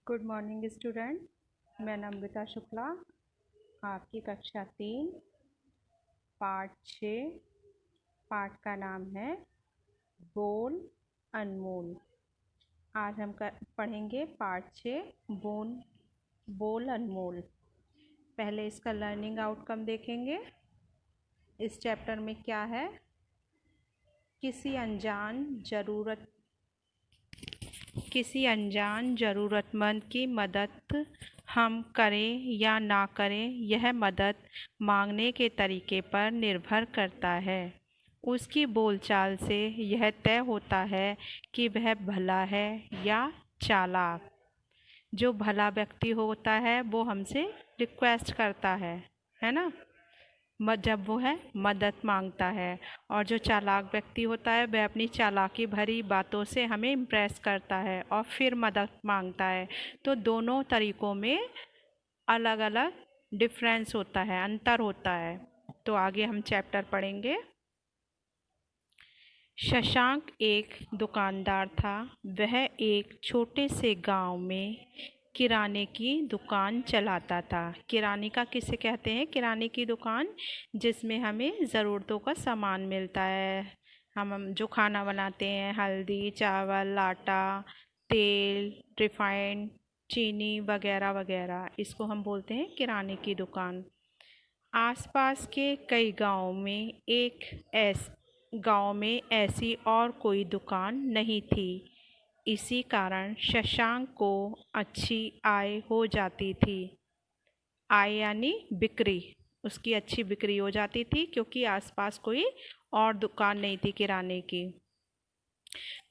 Good morning student. मैं नम्रता शुक्ला, आपकी कक्षा 3 पाठ 6। पाठ का नाम है बोल अनमोल। आज हम पढ़ेंगे पाठ 6 बोल अनमोल। पहले इसका लर्निंग आउटकम देखेंगे। इस चैप्टर में क्या है? किसी अनजान ज़रूरतमंद की मदद हम करें या ना करें, यह मदद मांगने के तरीके पर निर्भर करता है। उसकी बोलचाल से यह तय होता है कि वह भला है या चालाक। जो भला व्यक्ति होता है वो हमसे रिक्वेस्ट करता है ना, जब वो है मदद मांगता है। और जो चालाक व्यक्ति होता है वह अपनी चालाकी भरी बातों से हमें इम्प्रेस करता है और फिर मदद मांगता है। तो दोनों तरीक़ों में अलग अलग डिफरेंस होता है, अंतर होता है। तो आगे हम चैप्टर पढ़ेंगे। शशांक एक दुकानदार था। वह एक छोटे से गांव में किराने की दुकान चलाता था। किराने का किसे कहते हैं? किराने की दुकान जिसमें हमें ज़रूरतों का सामान मिलता है। हम जो खाना बनाते हैं, हल्दी, चावल, आटा, तेल, रिफाइंड, चीनी वगैरह वगैरह, इसको हम बोलते हैं किराने की दुकान। आसपास के कई गांव में ऐसी और कोई दुकान नहीं थी। इसी कारण शशांक को अच्छी आय हो जाती थी। आय यानी बिक्री, उसकी अच्छी बिक्री हो जाती थी क्योंकि आसपास कोई और दुकान नहीं थी किराने की।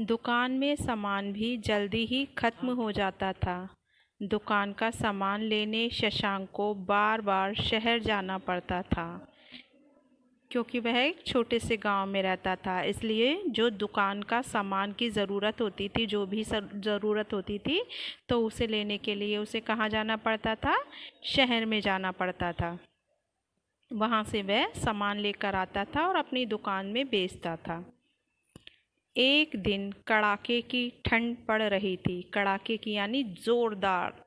दुकान में सामान भी जल्दी ही खत्म हो जाता था। दुकान का सामान लेने शशांक को बार बार शहर जाना पड़ता था क्योंकि वह एक छोटे से गांव में रहता था। इसलिए जो दुकान का सामान की ज़रूरत होती थी, जो भी ज़रूरत होती थी, तो उसे लेने के लिए उसे कहाँ जाना पड़ता था? शहर में जाना पड़ता था। वहाँ से वह सामान लेकर आता था और अपनी दुकान में बेचता था। एक दिन कड़ाके की ठंड पड़ रही थी। कड़ाके की यानी ज़ोरदार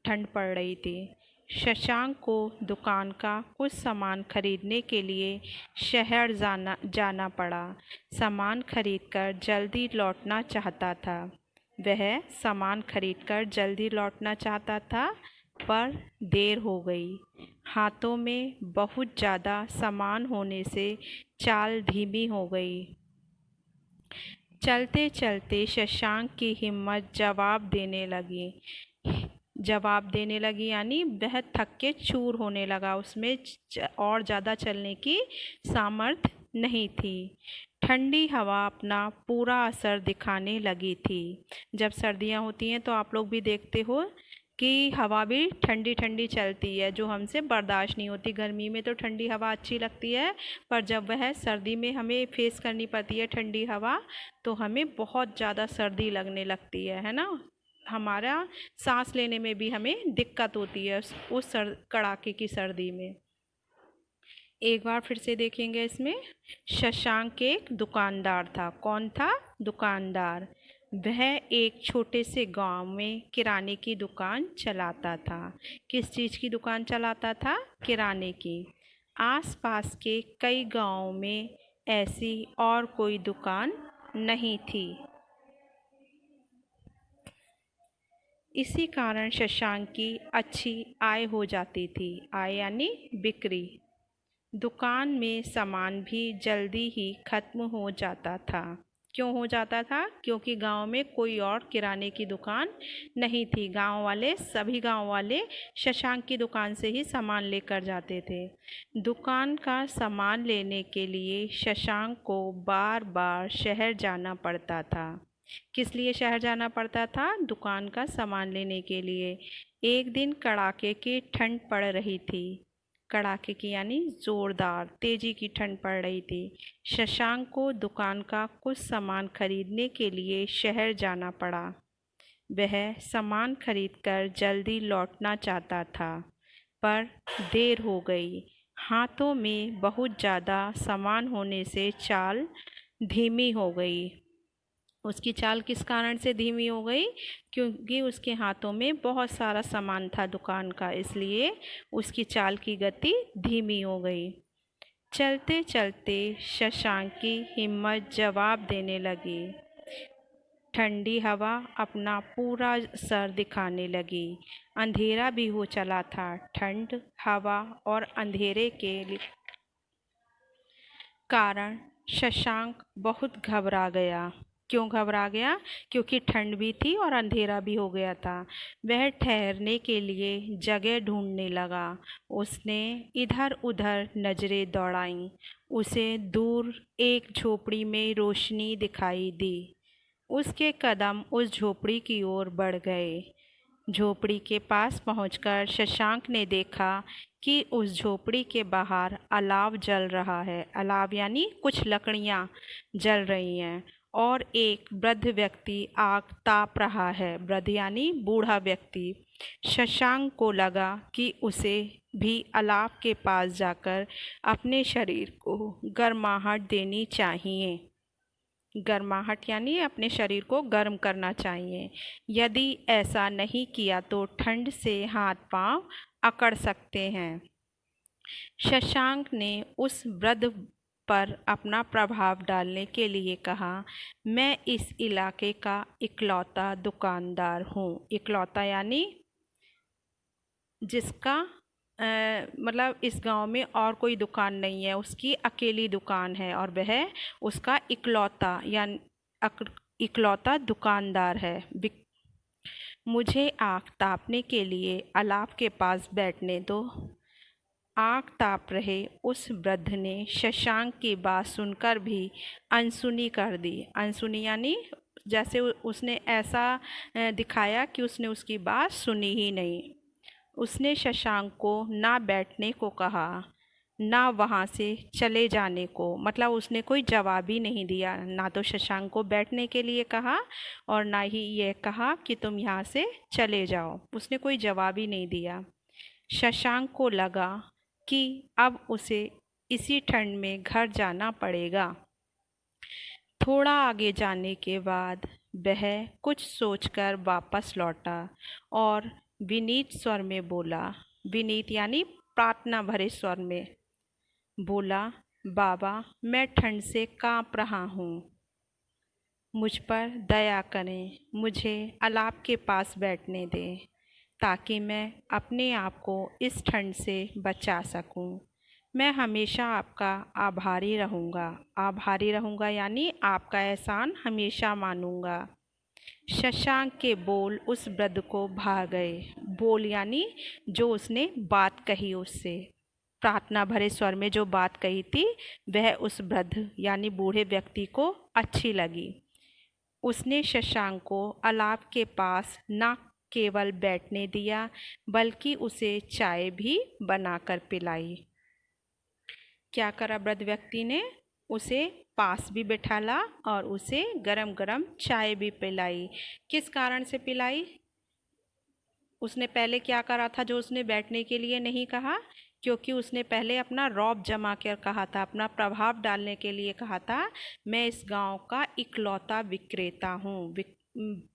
ठंड पड़ रही थी। शशांक को दुकान का कुछ सामान खरीदने के लिए शहर जाना पड़ा। सामान खरीदकर जल्दी लौटना चाहता था। वह सामान खरीदकर जल्दी लौटना चाहता था, पर देर हो गई। हाथों में बहुत ज़्यादा सामान होने से चाल धीमी हो गई। चलते चलते शशांक की हिम्मत जवाब देने लगी यानी वह थक के चूर होने लगा। उसमें और ज़्यादा चलने की सामर्थ्य नहीं थी। ठंडी हवा अपना पूरा असर दिखाने लगी थी। जब सर्दियाँ होती हैं तो आप लोग भी देखते हो कि हवा भी ठंडी ठंडी चलती है, जो हमसे बर्दाश्त नहीं होती। गर्मी में तो ठंडी हवा अच्छी लगती है, पर जब वह सर्दी में हमें फेस करनी पड़ती है ठंडी हवा, तो हमें बहुत ज़्यादा सर्दी लगने लगती है ना। हमारा सांस लेने में भी हमें दिक्कत होती है उस कड़ाके की सर्दी में। एक बार फिर से देखेंगे इसमें। शशांक एक दुकानदार था। कौन था? दुकानदार। वह एक छोटे से गांव में किराने की दुकान चलाता था। किस चीज़ की दुकान चलाता था? किराने की। आसपास के कई गांवों में ऐसी और कोई दुकान नहीं थी। इसी कारण शशांक की अच्छी आय हो जाती थी। आय यानी बिक्री। दुकान में सामान भी जल्दी ही खत्म हो जाता था। क्यों हो जाता था? क्योंकि गांव में कोई और किराने की दुकान नहीं थी। सभी गांव वाले शशांक की दुकान से ही सामान लेकर जाते थे। दुकान का सामान लेने के लिए शशांक को बार बार शहर जाना पड़ता था। किस लिए शहर जाना पड़ता था? दुकान का सामान लेने के लिए। एक दिन कड़ाके की ठंड पड़ रही थी। कड़ाके की यानी ज़ोरदार तेज़ी की ठंड पड़ रही थी। शशांक को दुकान का कुछ सामान खरीदने के लिए शहर जाना पड़ा। वह सामान खरीदकर जल्दी लौटना चाहता था, पर देर हो गई। हाथों में बहुत ज़्यादा सामान होने से चाल धीमी हो गई। उसकी चाल किस कारण से धीमी हो गई? क्योंकि उसके हाथों में बहुत सारा सामान था दुकान का, इसलिए उसकी चाल की गति धीमी हो गई। चलते चलते शशांक की हिम्मत जवाब देने लगी। ठंडी हवा अपना पूरा सर दिखाने लगी। अंधेरा भी हो चला था। ठंड, हवा और अंधेरे के कारण शशांक बहुत घबरा गया। क्यों घबरा गया? क्योंकि ठंड भी थी और अंधेरा भी हो गया था। वह ठहरने के लिए जगह ढूंढने लगा। उसने इधर उधर नजरें दौड़ाईं। उसे दूर एक झोपड़ी में रोशनी दिखाई दी। उसके कदम उस झोपड़ी की ओर बढ़ गए। झोपड़ी के पास पहुंचकर शशांक ने देखा कि उस झोपड़ी के बाहर अलाव जल रहा है। अलाव यानी कुछ लकड़ियां जल रही हैं और एक वृद्ध व्यक्ति आग ताप रहा है। वृद्ध यानी बूढ़ा व्यक्ति। शशांक को लगा कि उसे भी अलाव के पास जाकर अपने शरीर को गर्माहट देनी चाहिए। गर्माहट यानी अपने शरीर को गर्म करना चाहिए। यदि ऐसा नहीं किया तो ठंड से हाथ पांव अकड़ सकते हैं। शशांक ने उस वृद्ध पर अपना प्रभाव डालने के लिए कहा, मैं इस इलाके का इकलौता दुकानदार हूँ। इकलौता यानी जिसका मतलब इस गांव में और कोई दुकान नहीं है, उसकी अकेली दुकान है और वह उसका इकलौता यानी इकलौता दुकानदार है। मुझे आग तापने के लिए अलाव के पास बैठने दो। आग ताप रहे उस वृद्ध ने शशांक की बात सुनकर भी अनसुनी कर दी। अनसुनी यानी जैसे उसने ऐसा दिखाया कि उसने उसकी बात सुनी ही नहीं। उसने शशांक को ना बैठने को कहा, ना वहाँ से चले जाने को। मतलब उसने कोई जवाब ही नहीं दिया। ना तो शशांक को बैठने के लिए कहा और ना ही ये कहा कि तुम यहाँ से चले जाओ। उसने कोई जवाब ही नहीं दिया। शशांक को लगा कि अब उसे इसी ठंड में घर जाना पड़ेगा। थोड़ा आगे जाने के बाद वह कुछ सोचकर वापस लौटा और विनीत स्वर में बोला, विनीत यानी प्रार्थना भरे स्वर में बोला, बाबा मैं ठंड से कांप रहा हूँ, मुझ पर दया करें। मुझे अलाव के पास बैठने दें ताकि मैं अपने आप को इस ठंड से बचा सकूं। मैं हमेशा आपका आभारी रहूँगा। आभारी रहूँगा यानी आपका एहसान हमेशा मानूँगा। शशांक के बोल उस वृद्ध को भा गए। बोल यानी जो उसने बात कही उससे, प्रार्थना भरे स्वर में जो बात कही थी वह उस वृद्ध यानी बूढ़े व्यक्ति को अच्छी लगी। उसने शशांक को अलाव के पास न केवल बैठने दिया बल्कि उसे चाय भी बनाकर पिलाई। क्या करा वृद्ध व्यक्ति ने? उसे पास भी बिठाला और उसे गरम गरम चाय भी पिलाई। किस कारण से पिलाई? उसने पहले क्या करा था जो उसने बैठने के लिए नहीं कहा? क्योंकि उसने पहले अपना रौब जमा कर कहा था, अपना प्रभाव डालने के लिए कहा था, मैं इस गांव का इकलौता विक्रेता हूँ,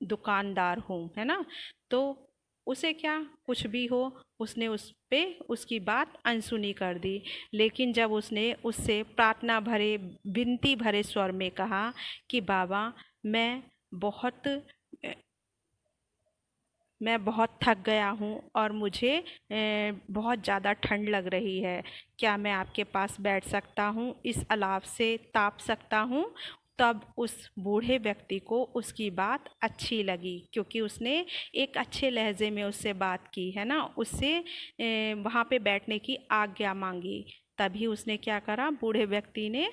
दुकानदार हूँ, है ना। तो उसे क्या कुछ भी हो, उसने उस पे उसकी बात अनसुनी कर दी। लेकिन जब उसने उससे प्रार्थना भरे विनती भरे स्वर में कहा कि बाबा मैं बहुत थक गया हूँ और मुझे बहुत ज़्यादा ठंड लग रही है, क्या मैं आपके पास बैठ सकता हूँ, इस अलाव से ताप सकता हूँ? तब उस बूढ़े व्यक्ति को उसकी बात अच्छी लगी क्योंकि उसने एक अच्छे लहजे में उससे बात की, है ना। उससे वहाँ पे बैठने की आज्ञा मांगी। तभी उसने क्या करा, बूढ़े व्यक्ति ने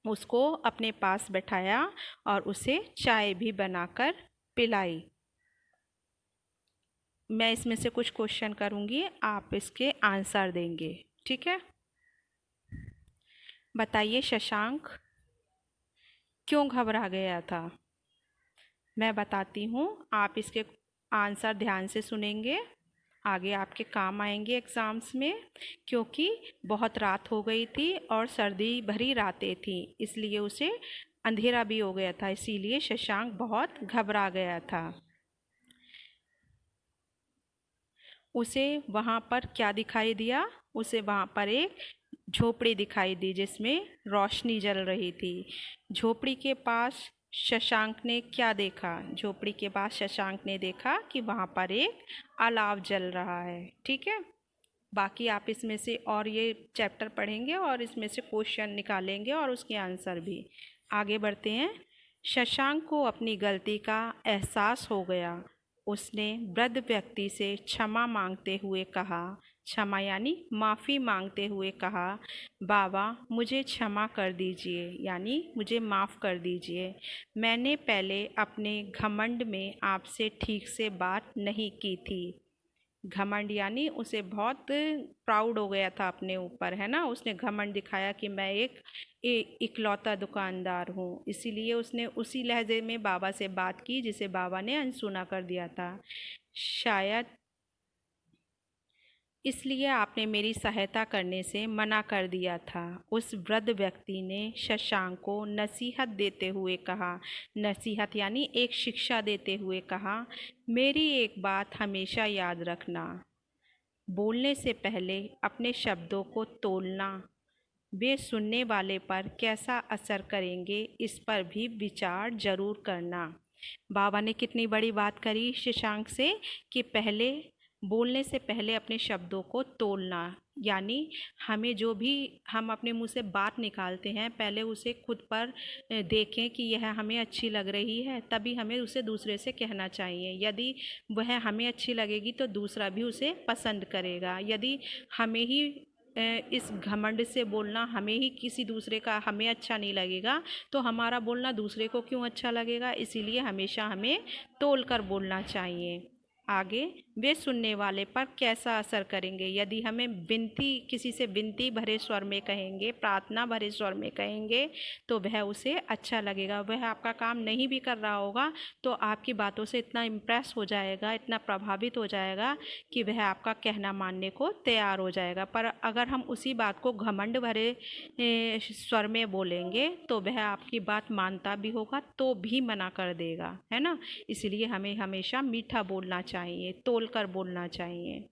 उसको अपने पास बैठाया और उसे चाय भी बनाकर पिलाई। मैं इसमें से कुछ क्वेश्चन करूँगी, आप इसके आंसर देंगे, ठीक है। बताइए शशांक क्यों घबरा गया था? मैं बताती हूँ, आप इसके आंसर ध्यान से सुनेंगे, आगे आपके काम आएंगे एग्ज़ाम्स में। क्योंकि बहुत रात हो गई थी और सर्दी भरी रातें थी, इसलिए उसे अंधेरा भी हो गया था, इसीलिए शशांक बहुत घबरा गया था। उसे वहाँ पर क्या दिखाई दिया? उसे वहाँ पर एक झोपड़ी दिखाई दी जिसमें रोशनी जल रही थी। झोपड़ी के पास शशांक ने क्या देखा? झोपड़ी के पास शशांक ने देखा कि वहाँ पर एक अलाव जल रहा है। ठीक है, बाकी आप इसमें से और ये चैप्टर पढ़ेंगे और इसमें से क्वेश्चन निकालेंगे और उसके आंसर भी। आगे बढ़ते हैं। शशांक को अपनी गलती का एहसास हो गया। उसने वृद्ध व्यक्ति से क्षमा मांगते हुए कहा, क्षमा यानी माफ़ी मांगते हुए कहा, बाबा मुझे क्षमा कर दीजिए, यानी मुझे माफ़ कर दीजिए। मैंने पहले अपने घमंड में आपसे ठीक से बात नहीं की थी। घमंड यानी उसे बहुत प्राउड हो गया था अपने ऊपर, है ना। उसने घमंड दिखाया कि मैं एक इकलौता दुकानदार हूँ, इसीलिए उसने उसी लहजे में बाबा से बात की जिसे बाबा ने अनसुना कर दिया था। शायद इसलिए आपने मेरी सहायता करने से मना कर दिया था। उस वृद्ध व्यक्ति ने शशांक को नसीहत देते हुए कहा, नसीहत यानी एक शिक्षा देते हुए कहा, मेरी एक बात हमेशा याद रखना, बोलने से पहले अपने शब्दों को तौलना। वे सुनने वाले पर कैसा असर करेंगे इस पर भी विचार जरूर करना। बाबा ने कितनी बड़ी बात करी शशांक से कि पहले बोलने से पहले अपने शब्दों को तौलना, यानी हमें जो भी हम अपने मुंह से बात निकालते हैं पहले उसे खुद पर देखें कि यह हमें अच्छी लग रही है, तभी हमें उसे दूसरे से कहना चाहिए। यदि वह हमें अच्छी लगेगी तो दूसरा भी उसे पसंद करेगा। यदि हमें ही इस घमंड से बोलना, हमें ही किसी दूसरे का हमें अच्छा नहीं लगेगा तो हमारा बोलना दूसरे को क्यों अच्छा लगेगा। इसीलिए हमेशा हमें तौल कर बोलना चाहिए। आगे, वे सुनने वाले पर कैसा असर करेंगे। यदि हमें विनती, किसी से विनती भरे स्वर में कहेंगे, प्रार्थना भरे स्वर में कहेंगे तो वह उसे अच्छा लगेगा। वह आपका काम नहीं भी कर रहा होगा तो आपकी बातों से इतना इम्प्रेस हो जाएगा, इतना प्रभावित हो जाएगा कि वह आपका कहना मानने को तैयार हो जाएगा। पर अगर हम उसी बात को घमंड भरे स्वर में बोलेंगे तो वह आपकी बात मानता भी होगा तो भी मना कर देगा, है ना। इसलिए हमें हमेशा मीठा बोलना चाहिए, तौल कर बोलना चाहिए।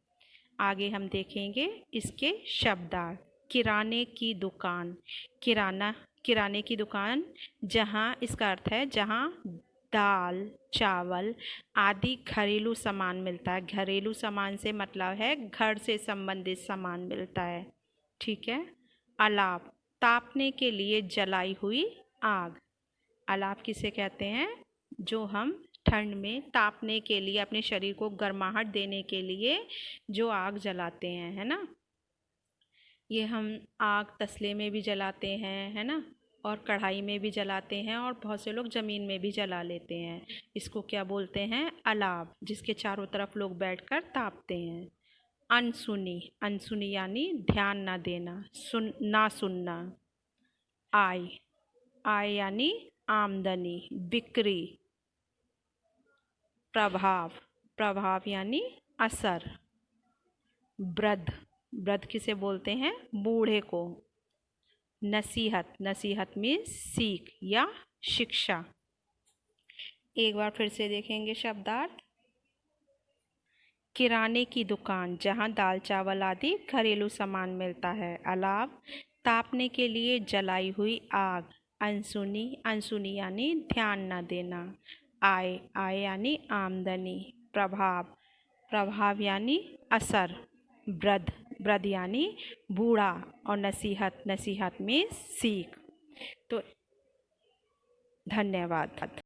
आगे हम देखेंगे इसके शब्दार्थ। किराने की दुकान, किराना, किराने की दुकान, जहाँ, इसका अर्थ है जहाँ दाल, चावल आदि घरेलू सामान मिलता है। घरेलू सामान से मतलब है घर से संबंधित सामान मिलता है। ठीक है। अलाव, तापने के लिए जलाई हुई आग। अलाव किसे कहते हैं? जो हम ठंड में तापने के लिए, अपने शरीर को गर्माहट देने के लिए जो आग जलाते हैं, है ना। ये हम आग तसले में भी जलाते हैं, है ना, और कढ़ाई में भी जलाते हैं और बहुत से लोग ज़मीन में भी जला लेते हैं। इसको क्या बोलते हैं? अलाव, जिसके चारों तरफ लोग बैठकर तापते हैं। अनसुनी, अनसुनी यानी ध्यान ना देना, ना सुनना। आय, आय यानी आमदनी, बिक्री। प्रभाव, प्रभाव यानी असर। वृद्ध, वृद्ध किसे बोलते हैं? बूढ़े को। नसीहत, नसीहत में सीख या शिक्षा। एक बार फिर से देखेंगे शब्दार्थ। किराने की दुकान, जहां दाल चावल आदि घरेलू सामान मिलता है। अलाव, तापने के लिए जलाई हुई आग। अनसुनी, अनसुनी यानी ध्यान न देना। आय, आय यानी आमदनी। प्रभाव, प्रभाव यानी असर। वृद्ध, वृद्ध यानी बूढ़ा। और नसीहत, नसीहत में सीख। तो धन्यवाद।